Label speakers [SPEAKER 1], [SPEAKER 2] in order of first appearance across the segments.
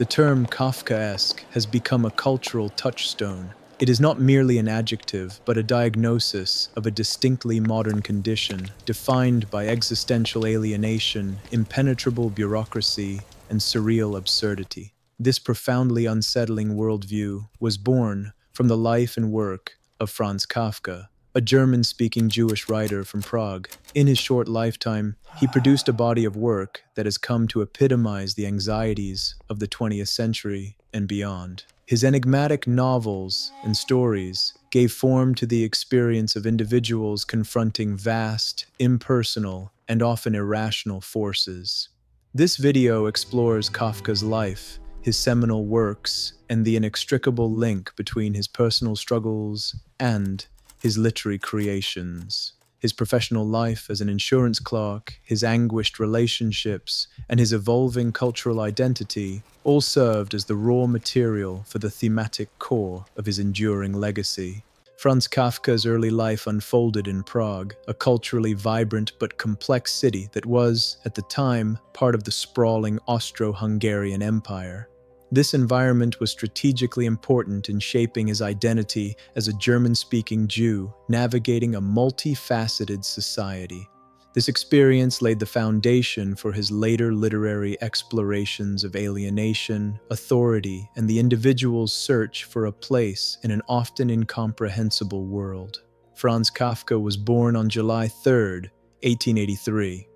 [SPEAKER 1] The term Kafkaesque has become a cultural touchstone. It is not merely an adjective, but a diagnosis of a distinctly modern condition, defined by existential alienation, impenetrable bureaucracy, and surreal absurdity. This profoundly unsettling worldview was born from the life and work of Franz Kafka, a German-speaking Jewish writer from Prague. In his short lifetime, he produced a body of work that has come to epitomize the anxieties of the 20th century and beyond. His enigmatic novels and stories gave form to the experience of individuals confronting vast, impersonal, and often irrational forces. This video explores Kafka's life, his seminal works, and the inextricable link between his personal struggles and his literary creations. His professional life as an insurance clerk, his anguished relationships, and his evolving cultural identity all served as the raw material for the thematic core of his enduring legacy. Franz Kafka's early life unfolded in Prague, a culturally vibrant but complex city that was, at the time, part of the sprawling Austro-Hungarian Empire. This environment was strategically important in shaping his identity as a German-speaking Jew, navigating a multifaceted society. This experience laid the foundation for his later literary explorations of alienation, authority, and the individual's search for a place in an often incomprehensible world. Franz Kafka was born on July 3, 1883.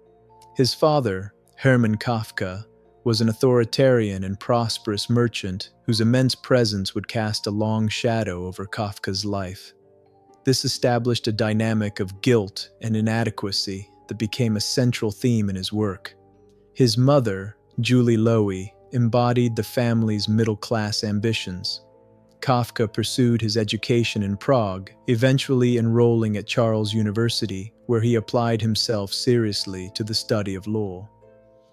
[SPEAKER 1] His father, Hermann Kafka, was an authoritarian and prosperous merchant whose immense presence would cast a long shadow over Kafka's life. This established a dynamic of guilt and inadequacy that became a central theme in his work. His mother, Julie Lowy, embodied the family's middle-class ambitions. Kafka pursued his education in Prague, eventually enrolling at Charles University, where he applied himself seriously to the study of law.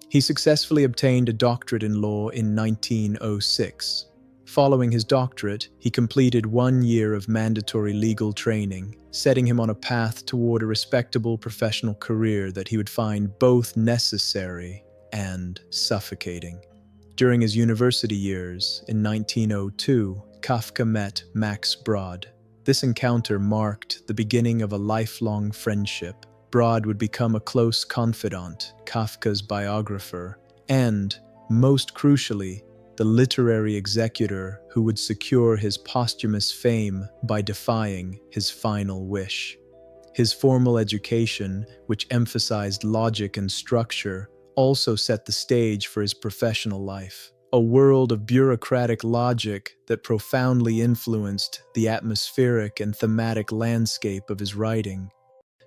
[SPEAKER 1] He successfully obtained a doctorate in law in 1906. Following his doctorate, he completed 1 year of mandatory legal training, setting him on a path toward a respectable professional career that he would find both necessary and suffocating. During his university years, in 1902, Kafka met Max Brod. This encounter marked the beginning of a lifelong friendship. Brod would become a close confidant, Kafka's biographer, and, most crucially, the literary executor who would secure his posthumous fame by defying his final wish. His formal education, which emphasized logic and structure, also set the stage for his professional life, a world of bureaucratic logic that profoundly influenced the atmospheric and thematic landscape of his writing.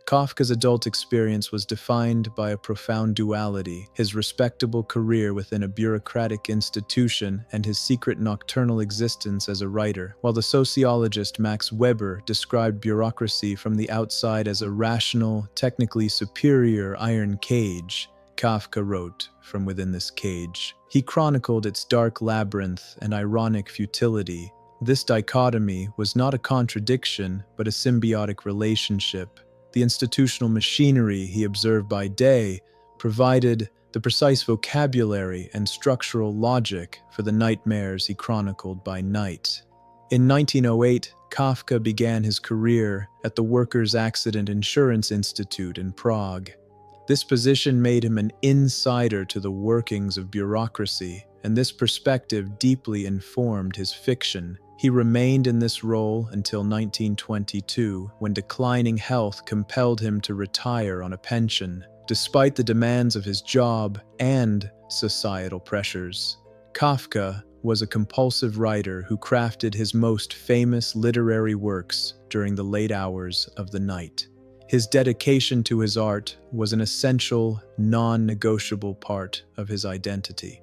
[SPEAKER 1] Kafka's adult experience was defined by a profound duality: his respectable career within a bureaucratic institution and his secret nocturnal existence as a writer. While the sociologist Max Weber described bureaucracy from the outside as a rational, technically superior iron cage, Kafka wrote from within this cage. He chronicled its dark labyrinth and ironic futility. This dichotomy was not a contradiction, but a symbiotic relationship. The institutional machinery he observed by day provided the precise vocabulary and structural logic for the nightmares he chronicled by night. In 1908, Kafka began his career at the Workers' Accident Insurance Institute in Prague. This position made him an insider to the workings of bureaucracy, and this perspective deeply informed his fiction. He remained in this role until 1922, when declining health compelled him to retire on a pension. Despite the demands of his job and societal pressures, Kafka was a compulsive writer who crafted his most famous literary works during the late hours of the night. His dedication to his art was an essential, non-negotiable part of his identity.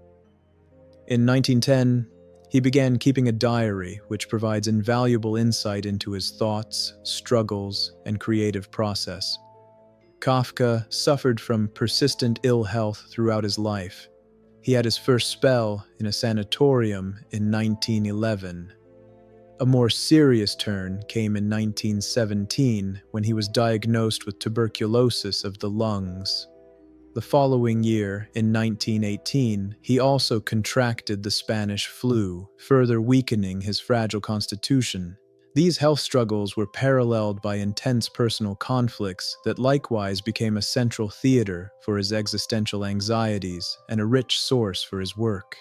[SPEAKER 1] In 1910, he began keeping a diary which provides invaluable insight into his thoughts, struggles, and creative process. Kafka suffered from persistent ill health throughout his life. He had his first spell in a sanatorium in 1911. A more serious turn came in 1917 when he was diagnosed with tuberculosis of the lungs. The following year, in 1918, he also contracted the Spanish flu, further weakening his fragile constitution. These health struggles were paralleled by intense personal conflicts that likewise became a central theater for his existential anxieties and a rich source for his work.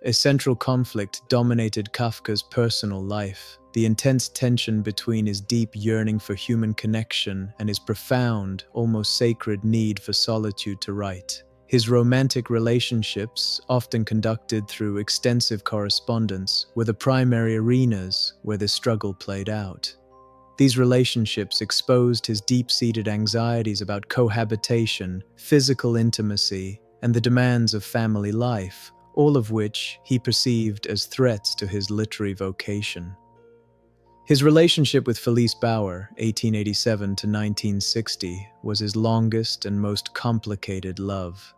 [SPEAKER 1] A central conflict dominated Kafka's personal life, the intense tension between his deep yearning for human connection and his profound, almost sacred need for solitude to write. His romantic relationships, often conducted through extensive correspondence, were the primary arenas where this struggle played out. These relationships exposed his deep-seated anxieties about cohabitation, physical intimacy, and the demands of family life, all of which he perceived as threats to his literary vocation. His relationship with Felice Bauer, 1887 to 1960, was his longest and most complicated love.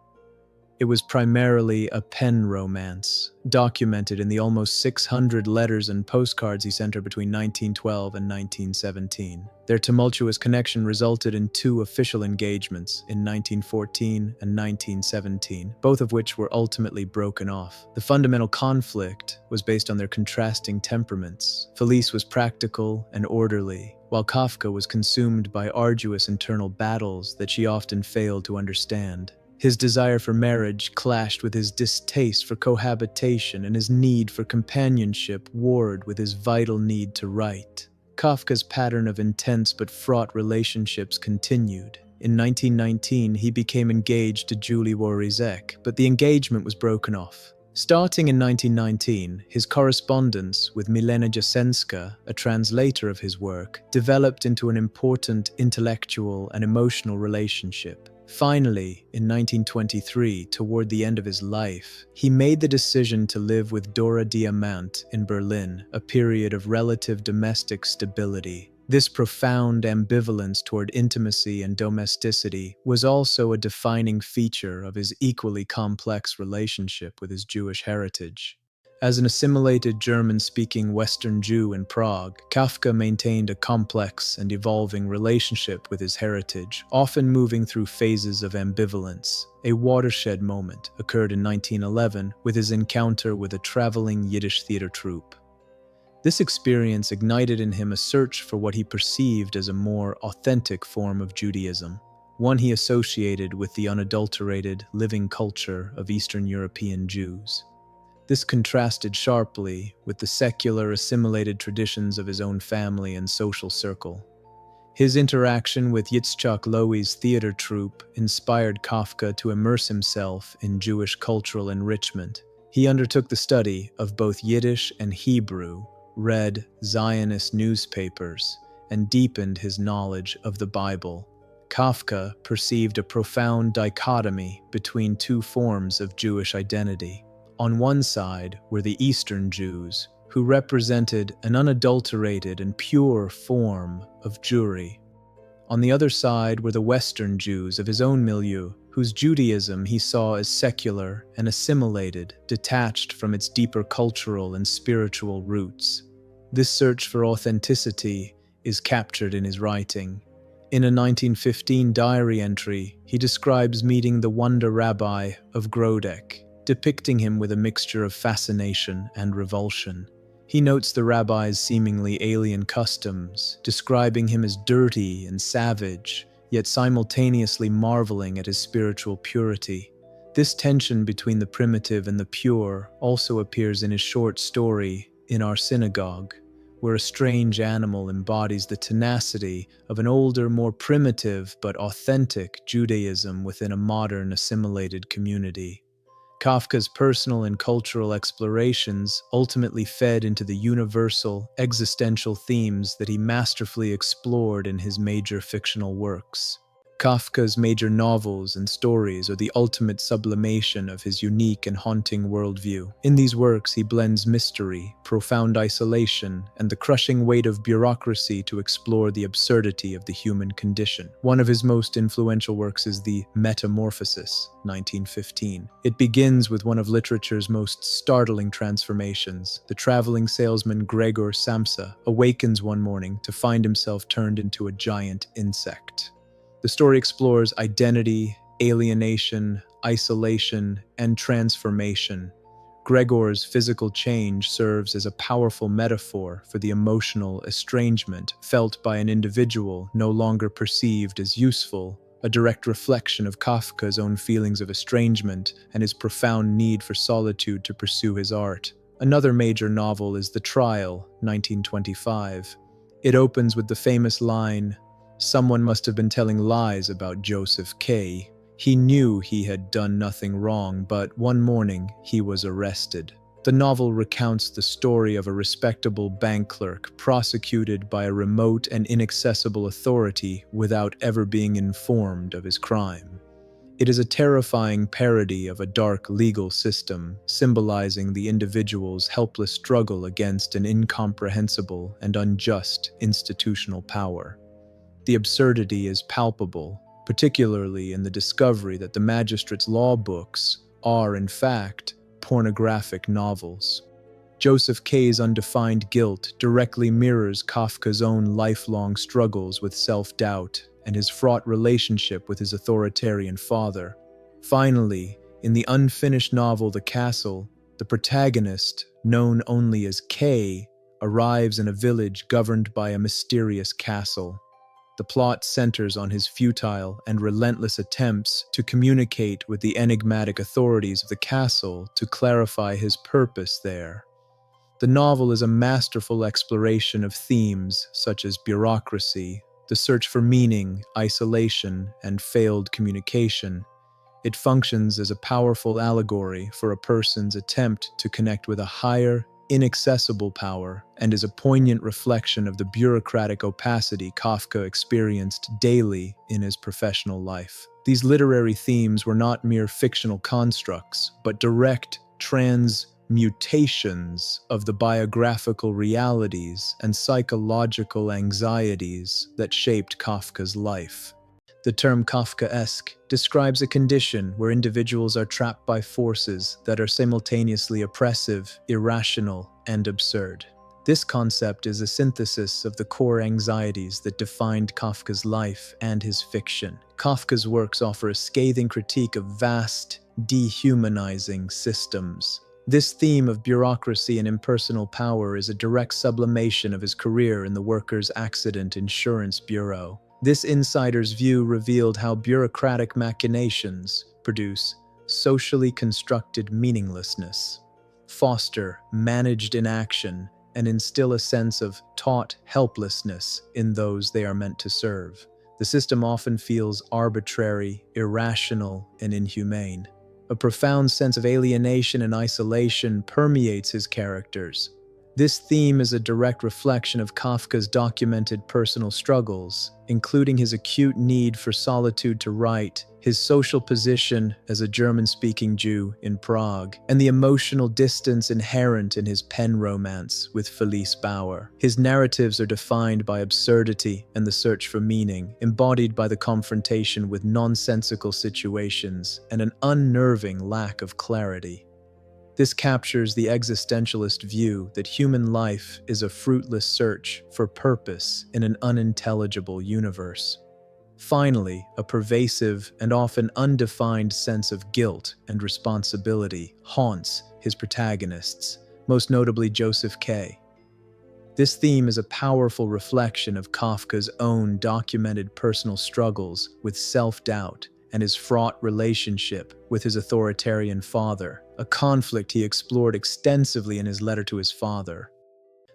[SPEAKER 1] It was primarily a pen romance, documented in the almost 600 letters and postcards he sent her between 1912 and 1917. Their tumultuous connection resulted in 2 official engagements in 1914 and 1917, both of which were ultimately broken off. The fundamental conflict was based on their contrasting temperaments. Felice was practical and orderly, while Kafka was consumed by arduous internal battles that she often failed to understand. His desire for marriage clashed with his distaste for cohabitation, and his need for companionship warred with his vital need to write. Kafka's pattern of intense but fraught relationships continued. In 1919, he became engaged to Julie Worizek, but the engagement was broken off. Starting in 1919, his correspondence with Milena Jasenska, a translator of his work, developed into an important intellectual and emotional relationship. Finally, in 1923, toward the end of his life, he made the decision to live with Dora Diamant in Berlin, a period of relative domestic stability. This profound ambivalence toward intimacy and domesticity was also a defining feature of his equally complex relationship with his Jewish heritage. As an assimilated German-speaking Western Jew in Prague, Kafka maintained a complex and evolving relationship with his heritage, often moving through phases of ambivalence. A watershed moment occurred in 1911 with his encounter with a traveling Yiddish theater troupe. This experience ignited in him a search for what he perceived as a more authentic form of Judaism, one he associated with the unadulterated, living culture of Eastern European Jews. This contrasted sharply with the secular, assimilated traditions of his own family and social circle. His interaction with Yitzchak Lowy's theater troupe inspired Kafka to immerse himself in Jewish cultural enrichment. He undertook the study of both Yiddish and Hebrew, read Zionist newspapers, and deepened his knowledge of the Bible. Kafka perceived a profound dichotomy between 2 forms of Jewish identity. On one side were the Eastern Jews, who represented an unadulterated and pure form of Jewry. On the other side were the Western Jews of his own milieu, whose Judaism he saw as secular and assimilated, detached from its deeper cultural and spiritual roots. This search for authenticity is captured in his writing. In a 1915 diary entry, he describes meeting the Wonder Rabbi of Grodek, depicting him with a mixture of fascination and revulsion. He notes the rabbi's seemingly alien customs, describing him as dirty and savage, yet simultaneously marveling at his spiritual purity. This tension between the primitive and the pure also appears in his short story, In Our Synagogue, where a strange animal embodies the tenacity of an older, more primitive but authentic Judaism within a modern, assimilated community. Kafka's personal and cultural explorations ultimately fed into the universal, existential themes that he masterfully explored in his major fictional works. Kafka's major novels and stories are the ultimate sublimation of his unique and haunting worldview. In these works, he blends mystery, profound isolation, and the crushing weight of bureaucracy to explore the absurdity of the human condition. One of his most influential works is the Metamorphosis, 1915. It begins with one of literature's most startling transformations. The traveling salesman Gregor Samsa awakens one morning to find himself turned into a giant insect. The story explores identity, alienation, isolation, and transformation. Gregor's physical change serves as a powerful metaphor for the emotional estrangement felt by an individual no longer perceived as useful, a direct reflection of Kafka's own feelings of estrangement and his profound need for solitude to pursue his art. Another major novel is The Trial, 1925. It opens with the famous line, "Someone must have been telling lies about Joseph K. He knew he had done nothing wrong, but one morning he was arrested." The novel recounts the story of a respectable bank clerk prosecuted by a remote and inaccessible authority without ever being informed of his crime. It is a terrifying parody of a dark legal system, symbolizing the individual's helpless struggle against an incomprehensible and unjust institutional power. The absurdity is palpable, particularly in the discovery that the magistrate's law books are, in fact, pornographic novels. Joseph K.'s undefined guilt directly mirrors Kafka's own lifelong struggles with self-doubt and his fraught relationship with his authoritarian father. Finally, in the unfinished novel The Castle, the protagonist, known only as K, arrives in a village governed by a mysterious castle. The plot centers on his futile and relentless attempts to communicate with the enigmatic authorities of the castle to clarify his purpose there. The novel is a masterful exploration of themes such as bureaucracy, the search for meaning, isolation, and failed communication. It functions as a powerful allegory for a person's attempt to connect with a higher, inaccessible power, and is a poignant reflection of the bureaucratic opacity Kafka experienced daily in his professional life. These literary themes were not mere fictional constructs, but direct transmutations of the biographical realities and psychological anxieties that shaped Kafka's life. The term Kafkaesque describes a condition where individuals are trapped by forces that are simultaneously oppressive, irrational, and absurd. This concept is a synthesis of the core anxieties that defined Kafka's life and his fiction. Kafka's works offer a scathing critique of vast, dehumanizing systems. This theme of bureaucracy and impersonal power is a direct sublimation of his career in the Workers' Accident Insurance Bureau. This insider's view revealed how bureaucratic machinations produce socially constructed meaninglessness, foster managed inaction, and instill a sense of taught helplessness in those they are meant to serve. The system often feels arbitrary, irrational, and inhumane. A profound sense of alienation and isolation permeates his characters. This theme is a direct reflection of Kafka's documented personal struggles, including his acute need for solitude to write, his social position as a German-speaking Jew in Prague, and the emotional distance inherent in his pen romance with Felice Bauer. His narratives are defined by absurdity and the search for meaning, embodied by the confrontation with nonsensical situations and an unnerving lack of clarity. This captures the existentialist view that human life is a fruitless search for purpose in an unintelligible universe. Finally, a pervasive and often undefined sense of guilt and responsibility haunts his protagonists, most notably Joseph K. This theme is a powerful reflection of Kafka's own documented personal struggles with self-doubt and his fraught relationship with his authoritarian father, a conflict he explored extensively in his letter to his father.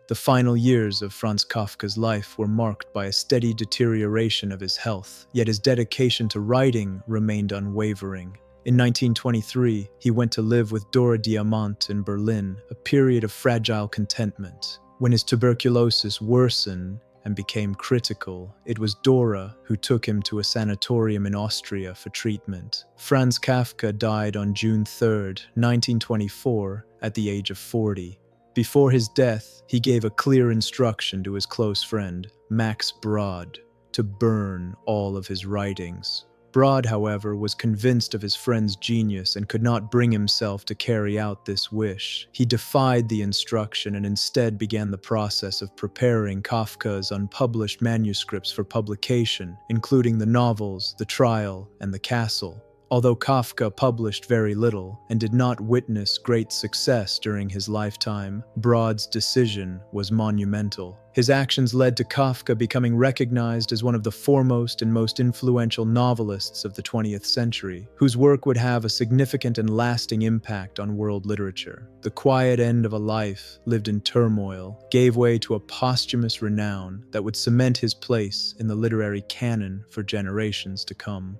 [SPEAKER 1] The final years of Franz Kafka's life were marked by a steady deterioration of his health, yet his dedication to writing remained unwavering. In 1923, he went to live with Dora Diamant in Berlin, a period of fragile contentment. When his tuberculosis worsened and became critical, it was Dora who took him to a sanatorium in Austria for treatment. Franz Kafka died on June 3, 1924, at the age of 40. Before his death, he gave a clear instruction to his close friend, Max Brod, to burn all of his writings. Brod, however, was convinced of his friend's genius and could not bring himself to carry out this wish. He defied the instruction and instead began the process of preparing Kafka's unpublished manuscripts for publication, including the novels The Trial and The Castle. Although Kafka published very little and did not witness great success during his lifetime, Broad's decision was monumental. His actions led to Kafka becoming recognized as one of the foremost and most influential novelists of the 20th century, whose work would have a significant and lasting impact on world literature. The quiet end of a life lived in turmoil gave way to a posthumous renown that would cement his place in the literary canon for generations to come.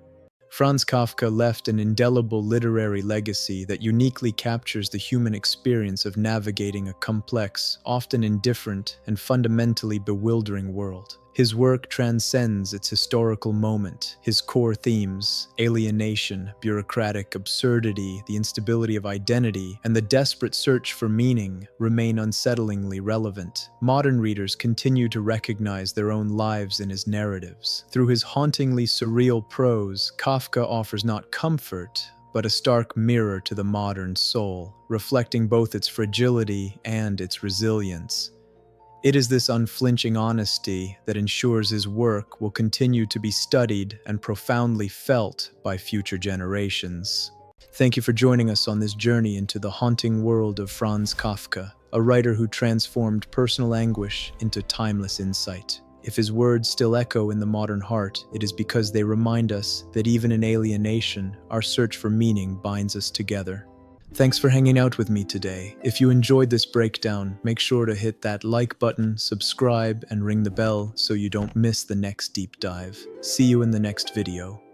[SPEAKER 1] Franz Kafka left an indelible literary legacy that uniquely captures the human experience of navigating a complex, often indifferent, and fundamentally bewildering world. His work transcends its historical moment. His core themes, alienation, bureaucratic absurdity, the instability of identity, and the desperate search for meaning, remain unsettlingly relevant. Modern readers continue to recognize their own lives in his narratives. Through his hauntingly surreal prose, Kafka offers not comfort, but a stark mirror to the modern soul, reflecting both its fragility and its resilience. It is this unflinching honesty that ensures his work will continue to be studied and profoundly felt by future generations. Thank you for joining us on this journey into the haunting world of Franz Kafka, a writer who transformed personal anguish into timeless insight. If his words still echo in the modern heart, it is because they remind us that even in alienation, our search for meaning binds us together. Thanks for hanging out with me today. If you enjoyed this breakdown, make sure to hit that like button, subscribe, and ring the bell so you don't miss the next deep dive. See you in the next video.